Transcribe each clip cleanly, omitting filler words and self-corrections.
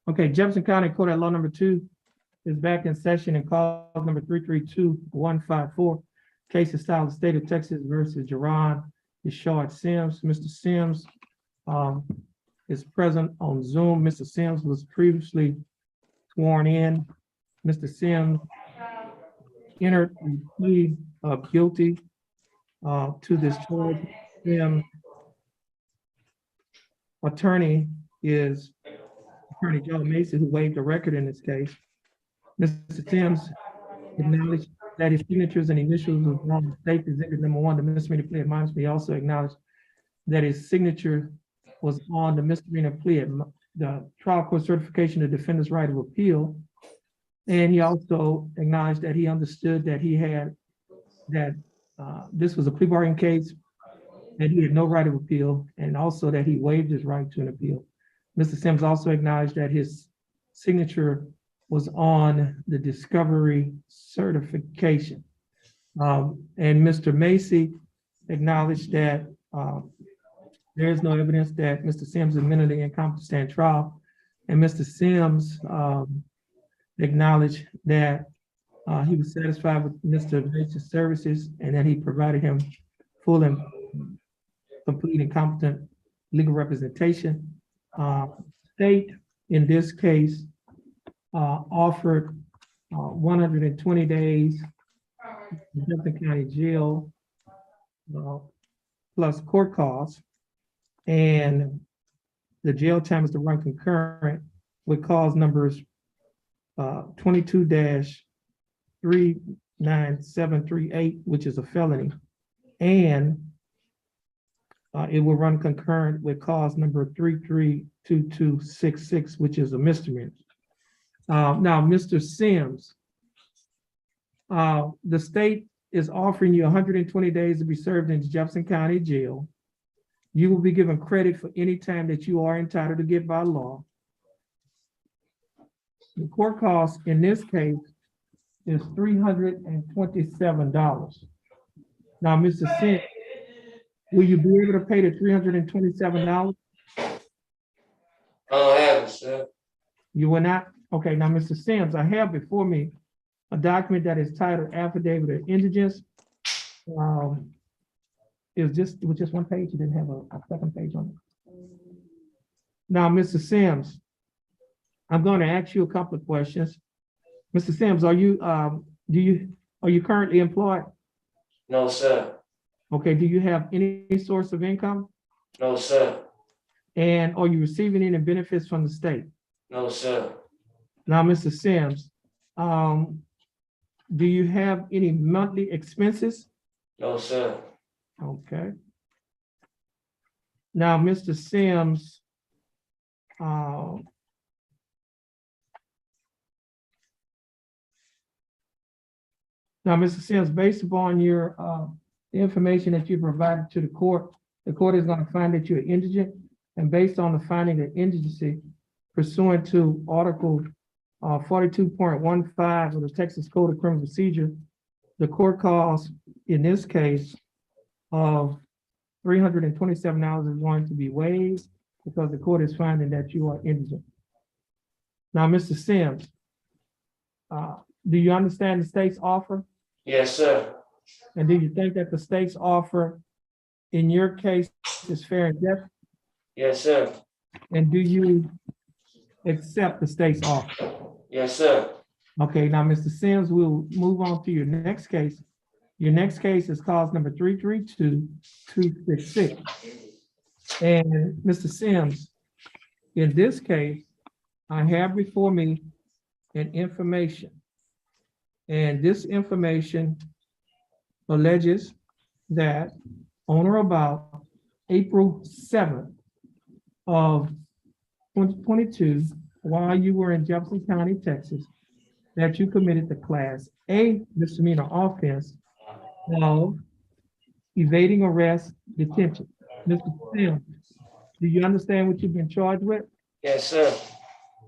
Okay, Jefferson County Court at Law number 2 is back in session and cause number 332154. Case is styled State of Texas versus Jerron Ishard Sims. Mr. Sims is present on Zoom. Mr. Sims was previously sworn in. Mr. Sims entered a plea of guilty to this charge. Sims' attorney is Attorney Joe Mason, who waived the record in this case. Mr. Sims acknowledged that his signatures and initials was on the state exhibit number 1, the misdemeanor plea admonishment. He also acknowledged that his signature was on the misdemeanor plea, the trial court certification of defendant's right of appeal. And he also acknowledged that he understood that he had, that this was a plea bargaining case, that he had no right of appeal, and also that he waived his right to an appeal. Mr. Sims also acknowledged that his signature was on the discovery certification. And Mr. Macy acknowledged that there is no evidence that Mr. Sims is mentally incompetent to stand trial. And Mr. Sims acknowledged that he was satisfied with Mr. Macy's services and that he provided him full and complete and competent legal representation. State, in this case, offered 120 days in Jefferson County Jail plus court costs, and the jail time is to run concurrent with cause numbers 22-39738, which is a felony, and it will run concurrent with cause number 332266, which is a misdemeanor. Now, Mr. Sims, the state is offering you 120 days to be served in Jefferson County Jail. You will be given credit for any time that you are entitled to get by law. The court cost in this case is $327. Now, Mr. Sims, will you be able to pay the $327? I don't have it, sir. You will not? Okay, now, Mr. Sims, I have before me a document that is titled Affidavit of Indigence. It was just one page. You didn't have a second page on it. Now, Mr. Sims, I'm going to ask you a couple of questions. Mr. Sims, are you currently employed? No, sir. Okay, do you have any source of income? No, sir. And are you receiving any benefits from the state? No, sir. Now, Mr. Sims, do you have any monthly expenses? No, sir. Okay. Now, Mr. Sims, based upon your the information that you provided to the court is going to find that you're indigent, and based on the finding of indigency pursuant to Article 42.15 of the Texas Code of Criminal Procedure, the court cost in this case of $327 is going to be waived because the court is finding that you are indigent. Now, Mr. Sims, do you understand the state's offer? Yes, sir. And do you think that the state's offer in your case is fair and just? Yes, sir. And do you accept the state's offer? Yes, sir. Okay, now, Mr. Sims, we'll move on to your next case. Your next case is cause number 332266. And Mr. Sims, in this case, I have before me an information. And this information alleges that on or about April 7th of 2022, while you were in Jefferson County, Texas, that you committed the Class A misdemeanor offense of evading arrest, detention. Mr. Sims, do you understand what you've been charged with? Yes, sir.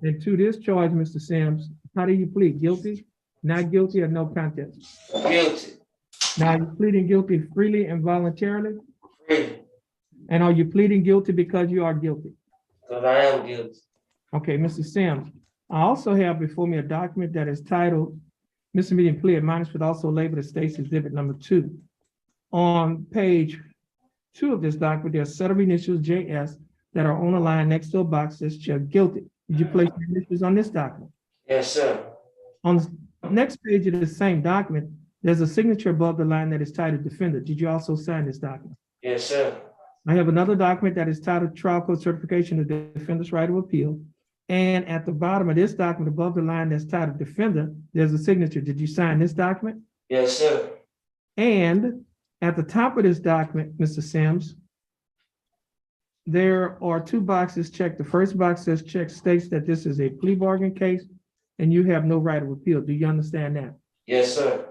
And to this charge, Mr. Sims, how do you plead? Guilty, not guilty, or no contest? Guilty. Now, are you pleading guilty freely and voluntarily? Free. And are you pleading guilty because you are guilty? because I am guilty. Okay, Mr. Sims. I also have before me a document that is titled Misdemeanor Plea Admonishment, also labeled as State's Exhibit Number 2. On page 2 of this document, there are a set of initials JS that are on a line next to a box that says guilty. Did you place your initials on this document? Yes, sir. On the next page of the same document, there's a signature above the line that is titled Defendant. Did you also sign this document? Yes, sir. I have another document that is titled Trial Court Certification of Defendant's Right of Appeal. And at the bottom of this document, above the line that's titled Defendant, there's a signature. Did you sign this document? Yes, sir. And at the top of this document, Mr. Sims, there are 2 boxes checked. The first box says check states that this is a plea bargain case and you have no right of appeal. Do you understand that? Yes, sir.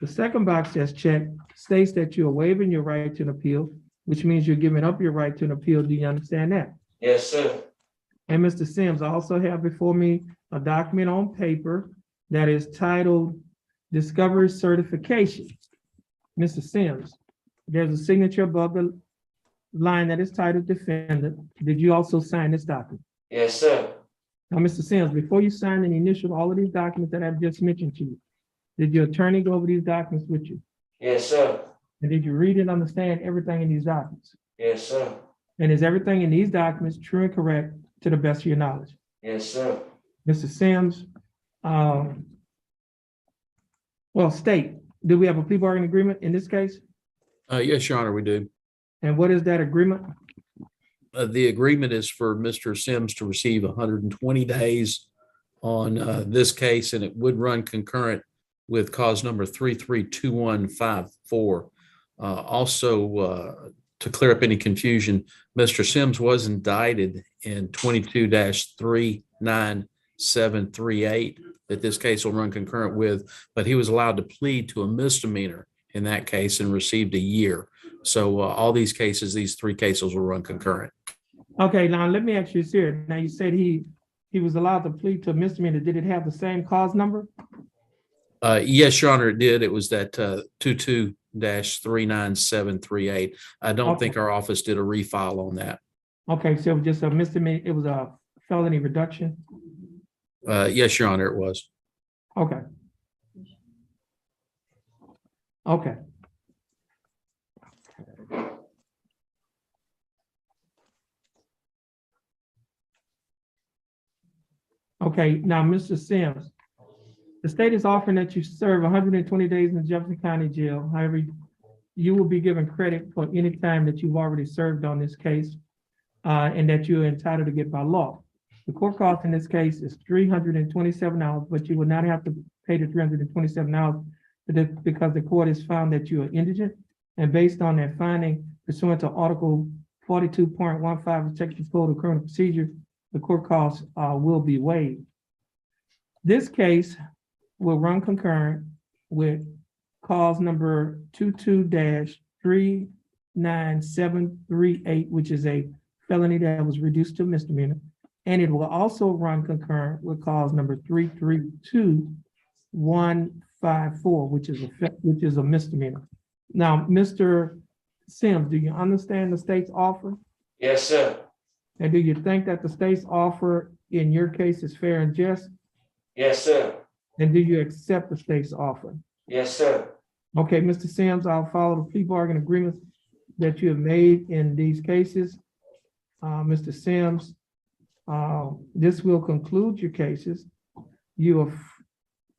The second box that's checked states that you are waiving your right to an appeal, which means you're giving up your right to an appeal. Do you understand that? Yes, sir. And Mr. Sims, I also have before me a document on paper that is titled Discovery Certification. Mr. Sims, there's a signature above the line that is titled Defendant. Did you also sign this document? Yes, sir. Now, Mr. Sims, before you sign and initial all of these documents that I've just mentioned to you, did your attorney go over these documents with you? Yes, sir. And did you read and understand everything in these documents? Yes, sir. And is everything in these documents true and correct to the best of your knowledge? Yes, sir. Mr. Sims, well, state, do we have a plea bargaining agreement in this case? Yes, Your Honor, we do. And what is that agreement? The agreement is for Mr. Sims to receive 120 days on this case, and it would run concurrent with cause number 332154. Also, to clear up any confusion, Mr. Sims was indicted in 22-39738 that this case will run concurrent with, but he was allowed to plead to a misdemeanor in that case and received a year. So all these cases, these 3 cases will run concurrent. Okay, now let me ask you this here. Now you said he was allowed to plead to a misdemeanor. Did it have the same cause number? Yes, Your Honor, it did. It was that 22-39738. I don't think our office did a refile on that. Okay, so it was just a misdemeanor, it was a felony reduction? Yes, Your Honor, it was. Okay. Okay. Okay, now, Mr. Sims, the state is offering that you serve 120 days in the Jefferson County Jail. However, you will be given credit for any time that you've already served on this case, and that you're entitled to get by law. The court cost in this case is $327, but you will not have to pay the $327 because the court has found that you are indigent. And based on that finding, pursuant to Article 42.15 of Texas Code of Criminal Procedure, the court costs will be waived. This case will run concurrent with cause number 22-39738, which is a felony that was reduced to misdemeanor. And it will also run concurrent with cause number 332154, which is a misdemeanor. Now, Mr. Sims, do you understand the state's offer? Yes, sir. And do you think that the state's offer in your case is fair and just? Yes, sir. And do you accept the state's offer? Yes, sir. Okay, Mr. Sims, I'll follow the plea bargain agreements that you have made in these cases. Mr. Sims, this will conclude your cases. You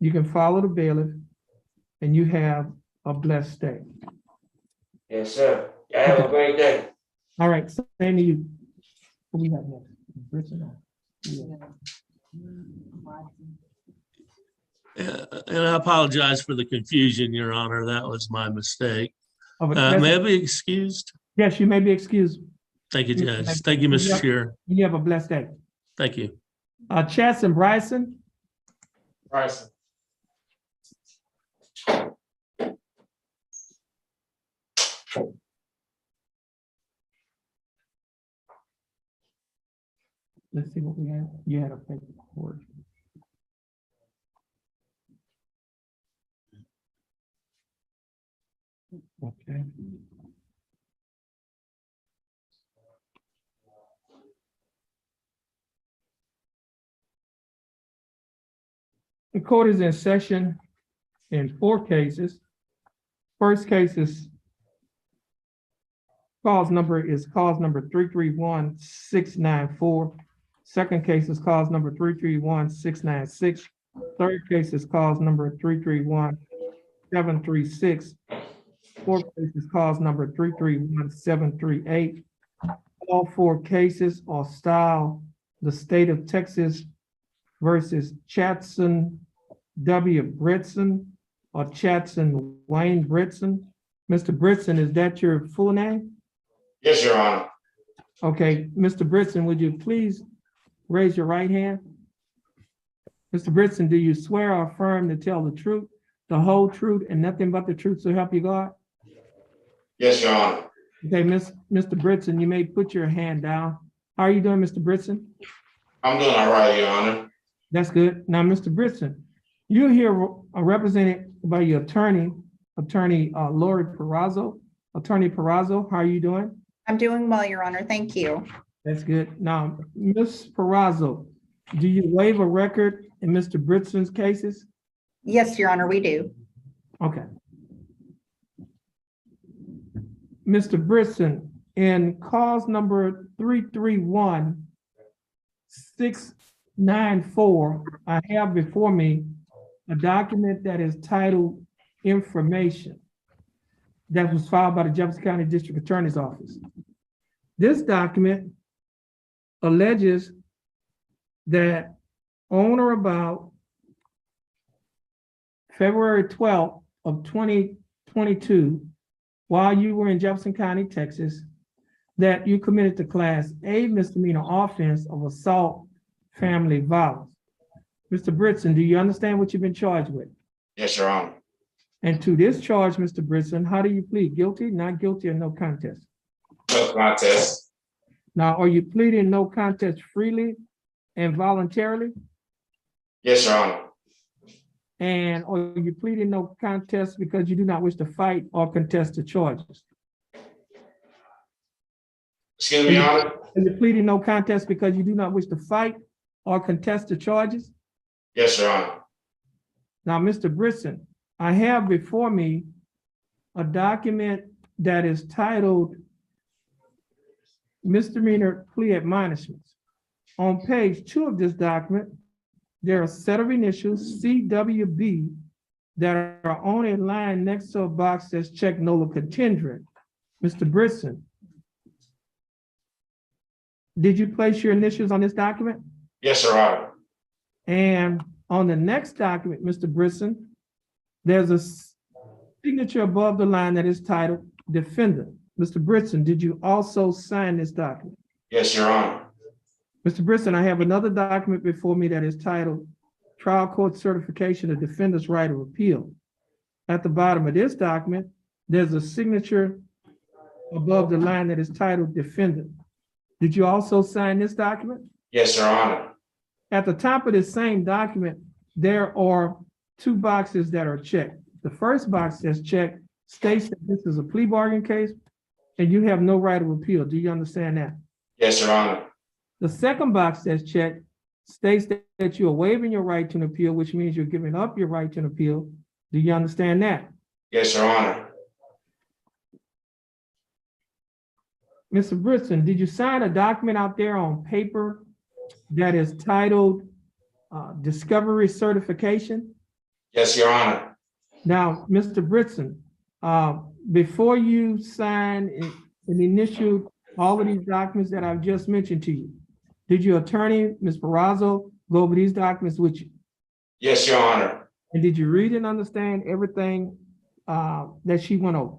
can follow the bailiff, and you have a blessed day. Yes, sir. Y'all have a great day. All right, same to you. What we have next? And I apologize for the confusion, Your Honor. That was my mistake. Oh, May I be excused? yes, you may be excused. Thank you, Judge. Thank you, Mr. Chair. You have a blessed day. Thank you. Chess and Bryson. Bryson. Let's see what we have. You had a paper board. Okay. The court is in session in 4 cases. First case is cause number 331694. Second case is cause number 331696. Third case is cause number 331736. Fourth case is cause number 331738. All 4 cases are styled the state of Texas versus Chatson W. Britson or Chatson Wayne Britson. Mr. Britson, is that your full name? Yes, Your Honor. Okay, Mr. Britson, would you please raise your right hand? Mr. Britson, do you swear or affirm to tell the truth, the whole truth, and nothing but the truth, so help you God? Yes, Your Honor. Okay, Mr. Britson, you may put your hand down. How are you doing, Mr. Britson? I'm doing all right, Your Honor. That's good. Now, Mr. Britson, you're here represented by your attorney, Lori Perazzo. Attorney Perazzo, how are you doing? I'm doing well, Your Honor. Thank you. That's good. Now, Ms. Perazzo, do you waive a record in Mr. Britson's cases? Yes, Your Honor, we do. Okay. Mr. Britson, in cause number 331694, I have before me a document that is titled Information that was filed by the Jefferson County District Attorney's Office. This document alleges that on or about February 12th of 2022, while you were in Jefferson County, Texas, that you committed the Class A misdemeanor offense of assault family violence. Mr. Britson, do you understand what you've been charged with? Yes, Your Honor. And to this charge, Mr. Britson, how do you plead? Guilty, not guilty, or no contest? No contest. Now, are you pleading no contest freely and voluntarily? Yes, Your Honor. And are you pleading no contest because you do not wish to fight or contest the charges? Excuse me, Your Honor. Are you pleading no contest because you do not wish to fight or contest the charges? Yes, Your Honor. Now, Mr. Britson, I have before me a document that is titled Misdemeanor Plea Admonishments. On page 2 of this document, there are a set of initials, CWB, that are on a line next to a box that's checked nolo contendere. Mr. Britson, did you place your initials on this document? Yes, Your Honor. And on the next document, Mr. Britson, there's a signature above the line that is titled Defendant. Mr. Britson, did you also sign this document? Yes, Your Honor. Mr. Britson, I have another document before me that is titled Trial Court Certification of Defendant's Right of Appeal. At the bottom of this document, there's a signature above the line that is titled Defendant. Did you also sign this document? Yes, Your Honor. At the top of this same document, there are 2 boxes that are checked. The first box that's checked states that this is a plea bargain case and you have no right of appeal. Do you understand that? Yes, Your Honor. The second box that's checked states that you are waiving your right to an appeal, which means you're giving up your right to an appeal. Do you understand that? Yes, Your Honor. Mr. Britson, did you sign a document out there on paper that is titled Discovery Certification? Yes, Your Honor. Now, Mr. Britson, before you sign and initial all of these documents that I've just mentioned to you, did your attorney, Ms. Perazzo, go over these documents with you? Yes, Your Honor. And did you read and understand everything that she went over?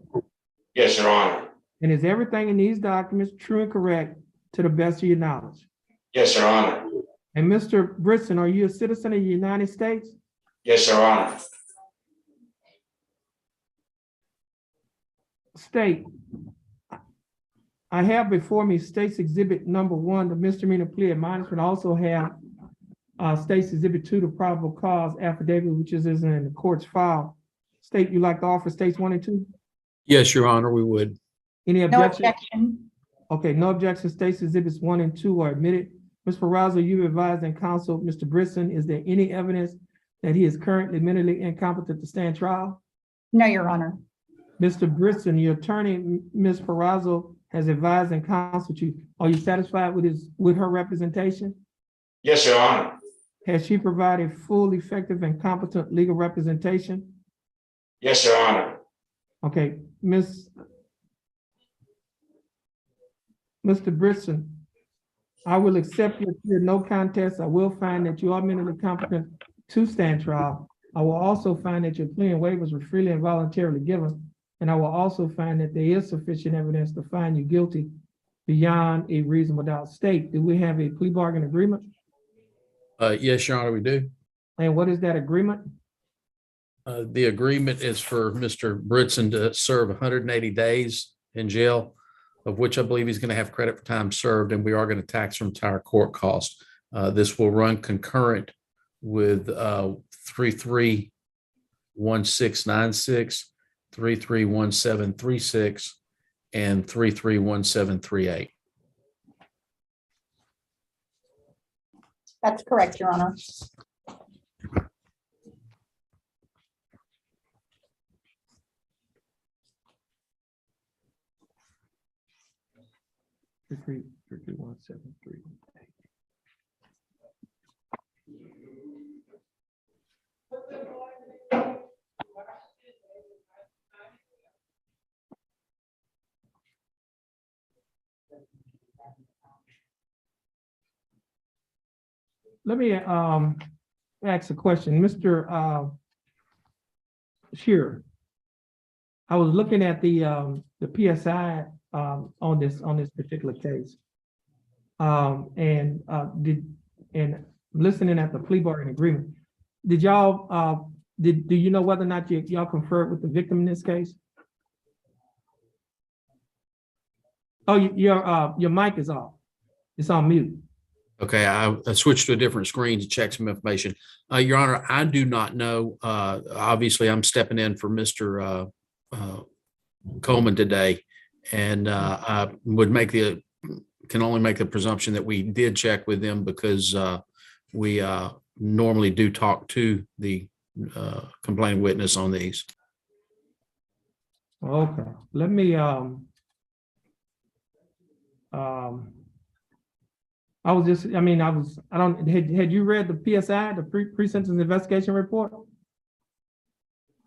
Yes, Your Honor. And is everything in these documents true and correct to the best of your knowledge? Yes, Your Honor. And Mr. Britson, are you a citizen of the United States? Yes, Your Honor. State, I have before me State's Exhibit number 1, the misdemeanor plea admonishment. I also have State's Exhibit 2, the probable cause affidavit, which is in the court's file. State, you like to offer States 1 and 2? Yes, Your Honor, we would. Any No objection? objection. Okay, no objection. State's Exhibits 1 and 2 are admitted. Ms. Perazzo, you advised and counseled Mr. Britson. Is there any evidence that he is currently mentally incompetent to stand trial? No, Your Honor. Mr. Britson, your attorney, Ms. Perazzo, has advised and counseled you. Are you satisfied with her representation? Yes, Your Honor. Has she provided full, effective, and competent legal representation? Yes, Your Honor. Okay, Mr. Britson, I will accept your plea of no contest. I will find that you are mentally competent to stand trial. I will also find that your plea and waivers were freely and voluntarily given. And I will also find that there is sufficient evidence to find you guilty beyond a reasonable doubt. State, do we have a plea bargain agreement? Yes, Your Honor, we do. And what is that agreement? The agreement is for Mr. Britson to serve 180 days in jail, of which I believe he's going to have credit for time served, and we are going to tax from entire court costs. This will run concurrent with 331696, 331736, and 331738. That's correct, Your Honor. Three, 173. Let me ask a question, Mr. Shearer. I was looking at the PSI on this particular case, and listening at the plea bargain agreement. Did y'all do you know whether or not y'all conferred with the victim in this case? Oh, your mic is off. It's on mute. Okay, I switched to a different screen to check some information. Your Honor, I do not know. Obviously, I'm stepping in for Mr. Coleman today, and I would can only make the presumption that we did check with them because we normally do talk to the complaining witness on these. Okay, let me had you read the PSI, the pre-sentence investigation report?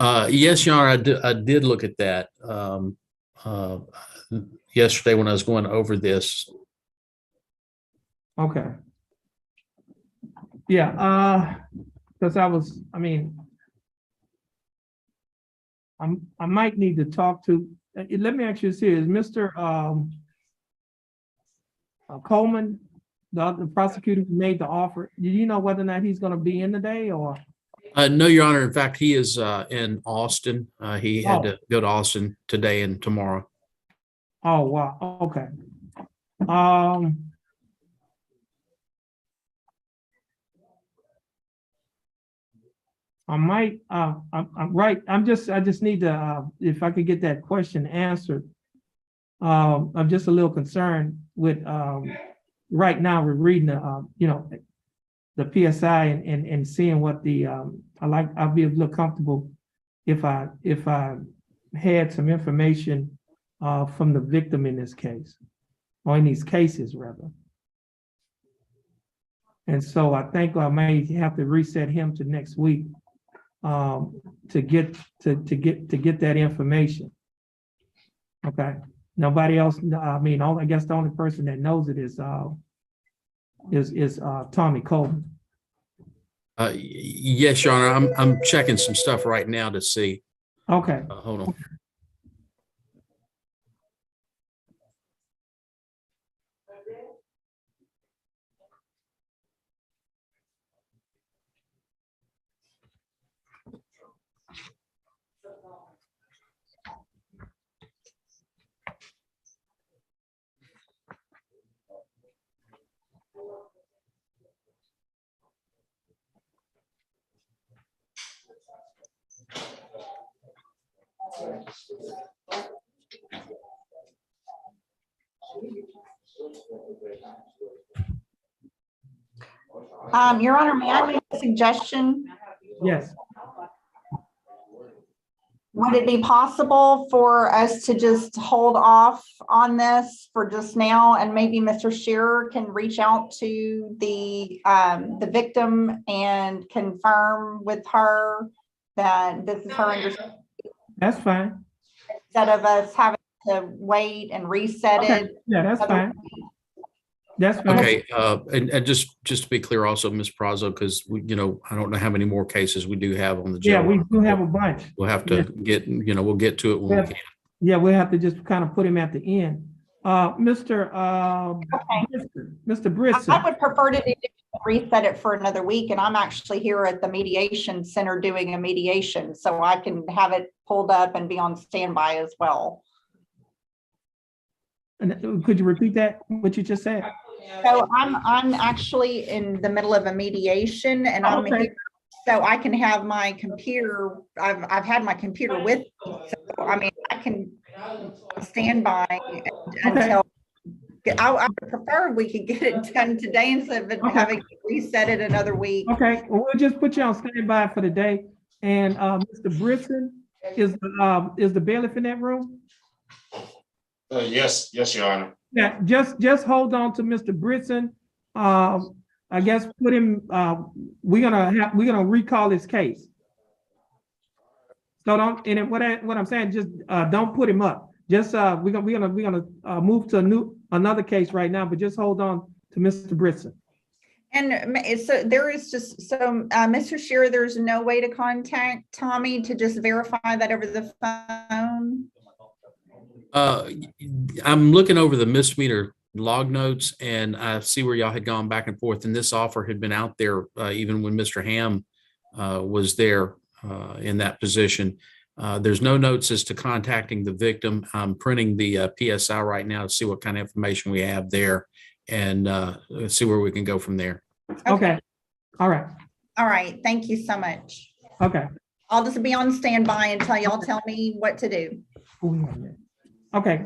Yes, Your Honor, I did look at that yesterday when I was going over this. Okay. Yeah, because I might need to talk to, let me ask you this here, is Mr. Coleman, the prosecutor who made the offer, do you know whether or not he's going to be in today or? No, Your Honor. In fact, he is in Austin. He had to go to Austin today and tomorrow. Oh, wow. Okay. I might, I'm right. I just need to, if I could get that question answered. I'm just a little concerned with, right now we're reading the PSI and seeing what I'll be a little comfortable if I had some information from the victim in this case, or in these cases rather. And so I think I may have to reset him to next week to get that information. Okay. Nobody else. I guess the only person that knows it is Tommy Coleman. Yes, Your Honor. I'm checking some stuff right now to see. Okay. Hold on. Your Honor, may I make a suggestion? Yes. Would it be possible for us to just hold off on this for just now, and maybe Mr. Shearer can reach out to the victim and confirm with her that this is her understanding, That's fine. instead of us having to wait and reset Okay. it? Yeah, that's fine. That's fine. Okay, and just to be clear also, Ms. Prazo, because we, I don't know how many more cases we do have on the Yeah, jail. we do have a bunch. We'll have to get, we'll get to it when we Yeah. can. Yeah, we'll have to just kind of put him at the end. Mr. Brisson. I would prefer to reset it for another week, and I'm actually here at the mediation center doing a mediation, so I can have it pulled up and be on standby as well. And could you repeat that, what you just said? So I'm actually in the middle of a mediation, and I'm Okay. here, so I can have my computer. I've had my computer with me, so I mean I can stand by until. I would prefer we could get it done today instead of having to reset it another week. Okay, well, we'll just put you on standby for the day. And Mr. Brisson, is the bailiff in that room? Yes, Your Honor. Yeah, just hold on to Mr. Brisson. I guess put him, we're gonna recall his case. So don't, and what I'm saying, just don't put him up. Just we're gonna move to another case right now, but just hold on to Mr. Brisson. And so there is just, so Mr. Shearer, there's no way to contact Tommy to just verify that over the phone? I'm looking over the misdemeanor log notes, and I see where y'all had gone back and forth, and this offer had been out there even when Mr. Ham was there in that position. There's no notes as to contacting the victim. I'm printing the PSI right now to see what kind of information we have there, and see where we can go from there. Okay, all right, All right, thank you so much. okay. I'll just be on standby until y'all tell me what to do. Who we have next? Okay.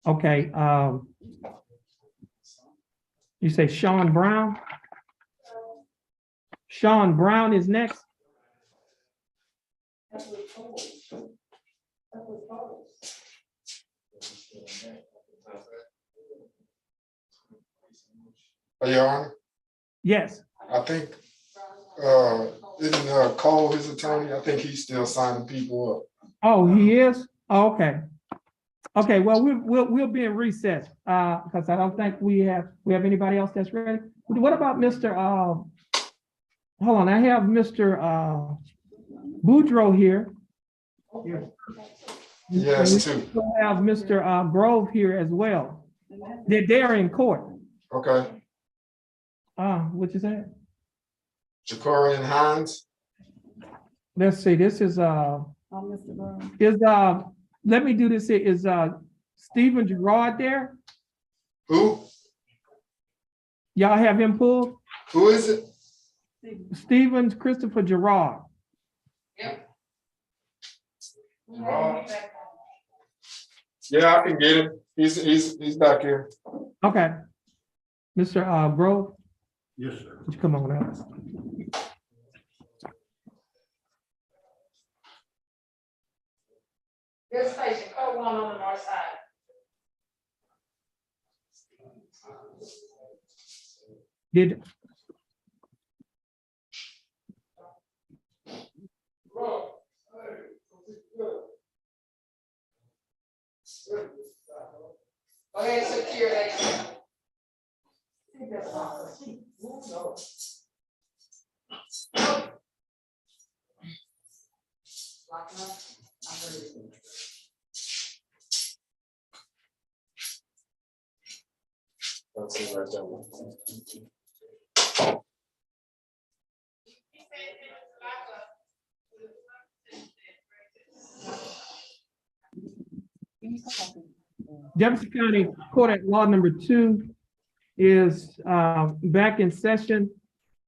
Okay, you say Sean Brown? Sean Brown is next. Your Honor, Yes, I think, isn't Cole his attorney? I think he's still signing people up. oh, he is? Oh, okay. Okay, well, we'll be in recess, because I don't think we have anybody else that's ready. What about Mr. Hold on, I have Mr. Boudreaux here. Yes, too. We have Mr. Grove here as well. They're in court. Okay. What you say? Jacorian Hines. Let's see, this is, let me do this here. Is Stephen Gerard there? Who? Y'all have him pulled? Who is it? Stevens Christopher Gerard. Yeah, I can get him. He's back here. Okay. Mr. Grove, Yes, sir. would you come on out? This station, code 1 on the north side. Did, Go ahead and secure that. That's it right there. Jefferson County Court at Law number 2 is back in session.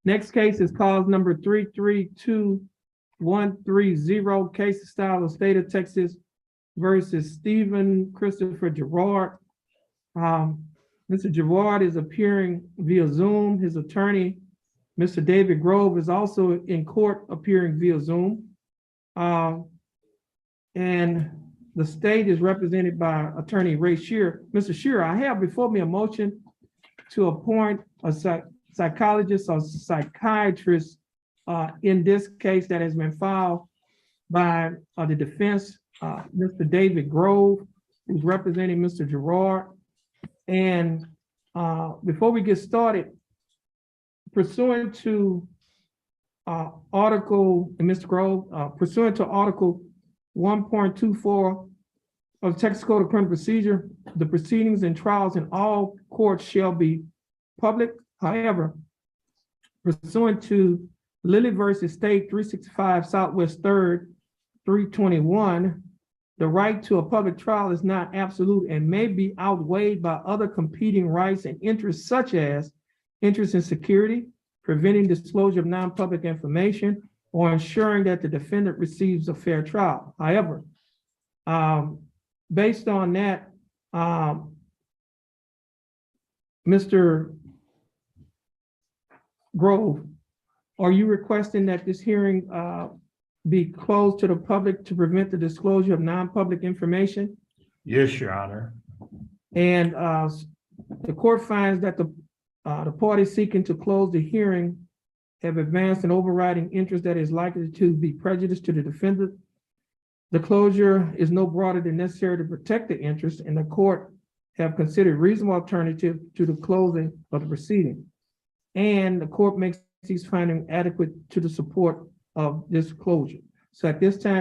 Next case is cause number 332130, case of style of state of Texas versus Stephen Christopher Gerard. Mr. Gerard is appearing via Zoom. His attorney, Mr. David Grove, is also in court appearing via Zoom. And the state is represented by Attorney Ray Shearer. Mr. Shearer, I have before me a motion to appoint a psychologist or psychiatrist in this case that has been filed by the defense, Mr. David Grove, who's representing Mr. Gerard. And before we get started, pursuant to Article, and Mr. Grove, pursuant to Article 1.24 of the Texas Code of Criminal Procedure, the proceedings and trials in all courts shall be public. However, pursuant to Lilly versus State 365 Southwest 3rd 321, the right to a public trial is not absolute and may be outweighed by other competing rights and interests, such as interest in security, preventing disclosure of non-public information, or ensuring that the defendant receives a fair trial. However, based on that, Mr. Grove, are you requesting that this hearing be closed to the public to prevent the disclosure of non-public information? Yes, Your Honor. And the court finds that the parties seeking to close the hearing have advanced an overriding interest that is likely to be prejudiced to the defendant. The closure is no broader than necessary to protect the interest, and the court have considered reasonable alternative to the closing of the proceeding. And the court makes these findings adequate to the support of this closure. So at this time,